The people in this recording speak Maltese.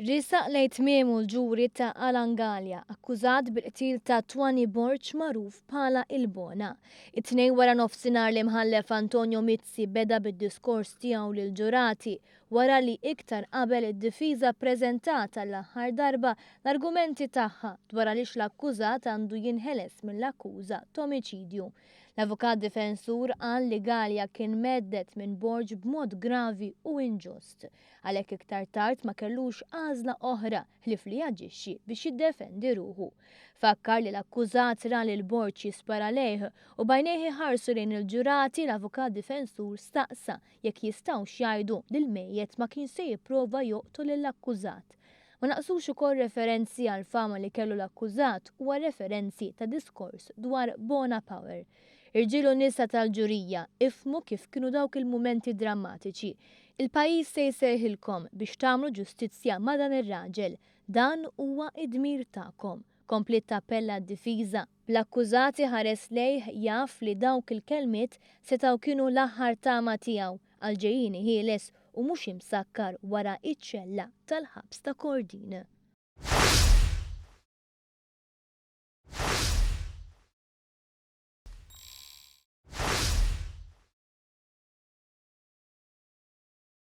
Risaq lejn tmiemu l-ġuri ta' Alangalja akkużat bil-qtil ta' Twani Borċ magħruf bħala Il-Bona. It-tnejn wara nofsinhar l-imħallef Antonio Mizzi beda bid-diskors tiegħu lill-ġurati wara li iktar qabel id-difiża ppreżentat l-aħħar darba l-argumenti tagħha dwar għaliex l-akkużat għandu jinħeles mill-akkuża ta' omiċidju. L-avukat difensur qal li Galea kien meddet minn Borġ b'mod gravi u inġust, għalhekk iktar tard ma kellux għażla oħra ħlief li jaġixxi biex jiddefendi ruħu. Fakkar li l-akkużat ra lil Borġ jispara lejh u bajnejh iħarsu lejn il-ġurati l-avukat difensur staqsa jekk jistgħux jgħidu li l-mejjed ma kien se jipprova joqtol lill-akkużat. Ma naqsux ukoll referenzi għal fama li kellu l-akkużat u referenzi ta' diskors dwar Bona Power. Irġielu nisa tal-ġurija ifmu kif kienu dawk il-mumenti drammatiċi. Il-pajjiż se jserħilkom biex tagħmlu ġustizzja ma' dan ir-raġel. Dan huwa id-dmir tagħkom. Komplit tappella d-difiża. L-akkużati ħares lejh jaf li dawk il-kelmiet setgħu kienu l-aħħar tama tiegħu għal ġejjieni ħieles u mhux imsakkar wara iċ-ċella tal-ħabs ta' Kordin.